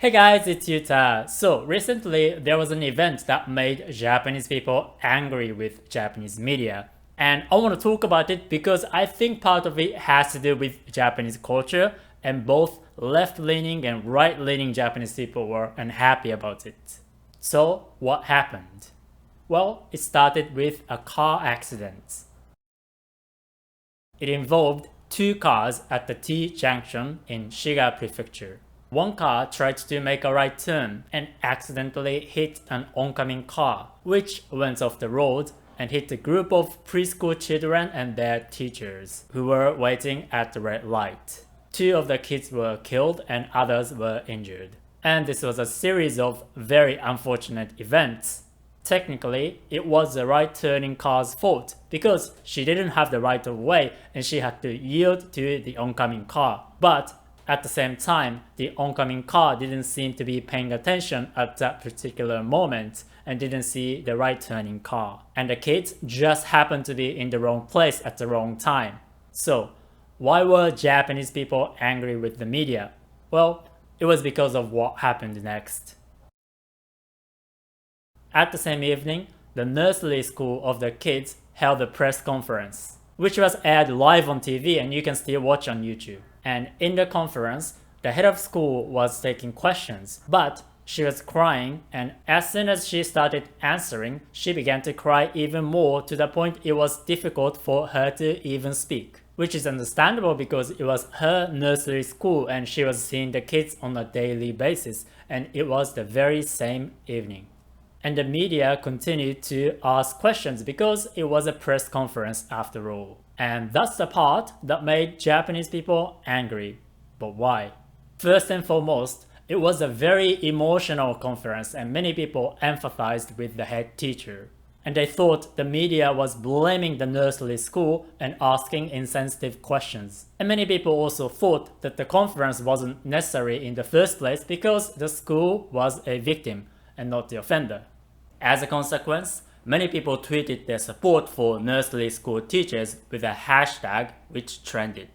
Hey guys, it's Yuta. So recently there was an event that made Japanese people angry with Japanese media. And I want to talk about it because I think part of it has to do with Japanese culture, and both left-leaning and right-leaning Japanese people were unhappy about it. So what happened? Well, it started with a car accident. It involved two cars at the T junction in Shiga Prefecture. One car tried to make a right turn and accidentally hit an oncoming car, which went off the road and hit a group of preschool children and their teachers, who were waiting at the red light. Two of the kids were killed and others were injured. And this was a series of very unfortunate events. Technically, it was the right turning car's fault because she didn't have the right of way and she had to yield to the oncoming car. But at the same time, the oncoming car didn't seem to be paying attention at that particular moment and didn't see the right turning car. And the kids just happened to be in the wrong place at the wrong time. So, why were Japanese people angry with the media? Well, it was because of what happened next. At the same evening, the nursery school of the kids held a press conference, which was aired live on TV and you can still watch on YouTube. And in the conference, the head of school was taking questions, but she was crying, and as soon as she started answering, she began to cry even more to the point it was difficult for her to even speak. Which is understandable because it was her nursery school and she was seeing the kids on a daily basis, and it was the very same evening. And the media continued to ask questions because it was a press conference after all. And that's the part that made Japanese people angry. But why? First and foremost, it was a very emotional conference and many people empathized with the head teacher. And they thought the media was blaming the nursery school and asking insensitive questions. And many people also thought that the conference wasn't necessary in the first place because the school was a victim and not the offender. As a consequence, many people tweeted their support for nursery school teachers with a hashtag which trended.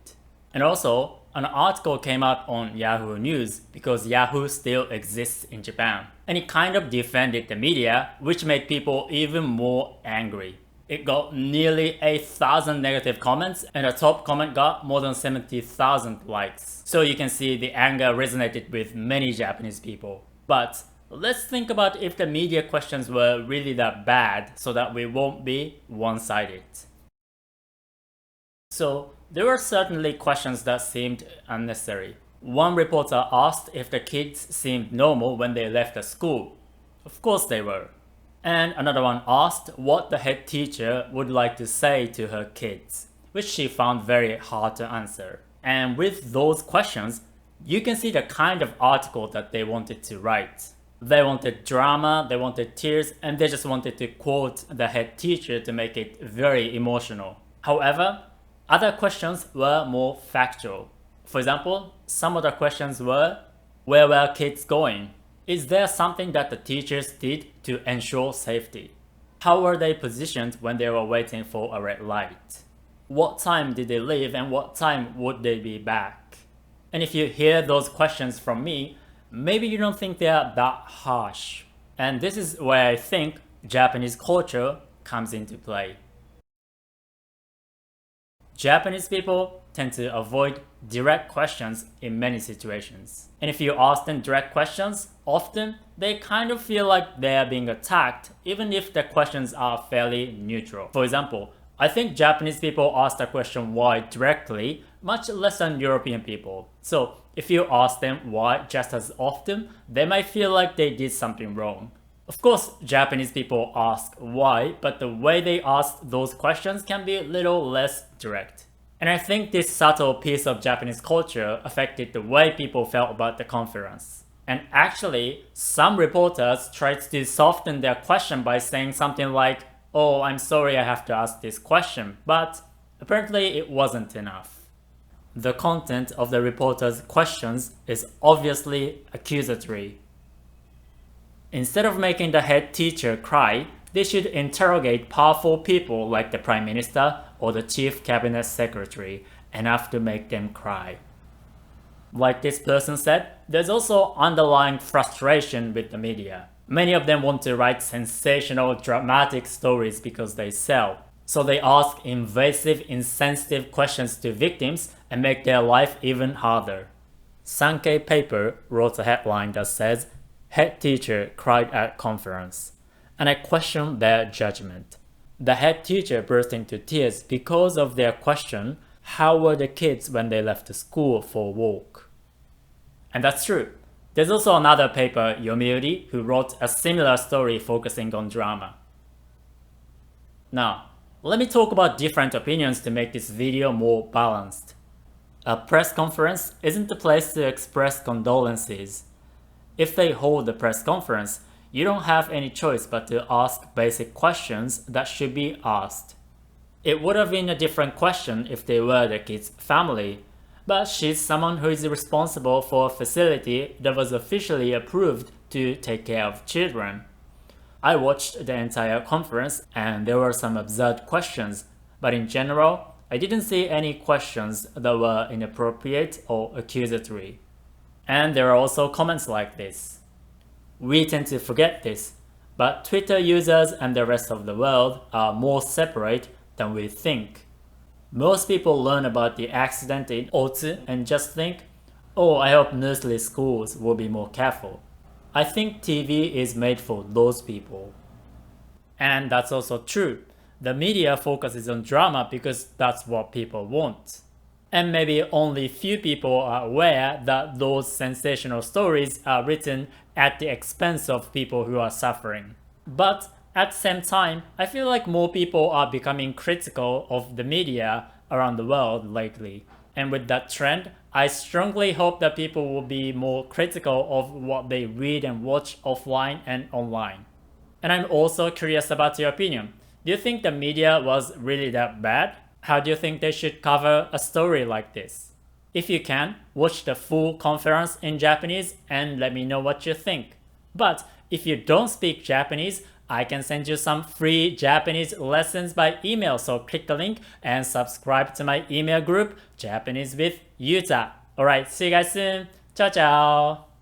And also, an article came out on Yahoo News because Yahoo still exists in Japan. And it kind of defended the media, which made people even more angry. It got nearly 8,000 negative comments and the top comment got more than 70,000 likes. So you can see the anger resonated with many Japanese people. But let's think about if the media questions were really that bad so that we won't be one-sided. So there were certainly questions that seemed unnecessary. One reporter asked if the kids seemed normal when they left the school. Of course they were. And another one asked what the head teacher would like to say to her kids, which she found very hard to answer. And with those questions, you can see the kind of article that they wanted to write. They wanted drama, they wanted tears, and they just wanted to quote the head teacher to make it very emotional. However, other questions were more factual. For example, some of the questions were, where were kids going? Is there something that the teachers did to ensure safety? How were they positioned when they were waiting for a red light? What time did they leave and what time would they be back? And if you hear those questions from me, maybe you don't think they are that harsh. And this is where I think Japanese culture comes into play. Japanese people tend to avoid direct questions in many situations. And if you ask them direct questions, often they kind of feel like they are being attacked even if the questions are fairly neutral. For example, I think Japanese people ask the question why directly, much less than European people. So if you ask them why just as often, they might feel like they did something wrong. Of course, Japanese people ask why, but the way they ask those questions can be a little less direct. And I think this subtle piece of Japanese culture affected the way people felt about the conference. And actually, some reporters tried to soften their question by saying something like, "Oh, I'm sorry I have to ask this question," but apparently it wasn't enough. The content of the reporter's questions is obviously accusatory. Instead of making the head teacher cry, they should interrogate powerful people like the Prime Minister or the Chief Cabinet Secretary enough to make them cry. Like this person said, there's also underlying frustration with the media. Many of them want to write sensational, dramatic stories because they sell. So they ask invasive, insensitive questions to victims and make their life even harder. Sankei Paper wrote a headline that says, "Head teacher cried at conference," and I questioned their judgment. The head teacher burst into tears because of their question, how were the kids when they left the school for a walk? And that's true. There's also another paper, Yomiuri, who wrote a similar story focusing on drama. Now, let me talk about different opinions to make this video more balanced. A press conference isn't the place to express condolences. If they hold a press conference, you don't have any choice but to ask basic questions that should be asked. It would have been a different question if they were the kid's family, but she's someone who is responsible for a facility that was officially approved to take care of children. I watched the entire conference and there were some absurd questions, but in general, I didn't see any questions that were inappropriate or accusatory. And there are also comments like this. We tend to forget this, but Twitter users and the rest of the world are more separate than we think. Most people learn about the accident in Otsu and just think, oh, I hope nursery schools will be more careful. I think TV is made for those people. And that's also true. The media focuses on drama because that's what people want. And maybe only few people are aware that those sensational stories are written at the expense of people who are suffering. But at the same time, I feel like more people are becoming critical of the media around the world lately. And with that trend, I strongly hope that people will be more critical of what they read and watch offline and online. And I'm also curious about your opinion. Do you think the media was really that bad? How do you think they should cover a story like this? If you can, watch the full conference in Japanese and let me know what you think. But if you don't speak Japanese, I can send you some free Japanese lessons by email, so click the link and subscribe to my email group, Japanese with Yuta. Alright, see you guys soon. Ciao ciao!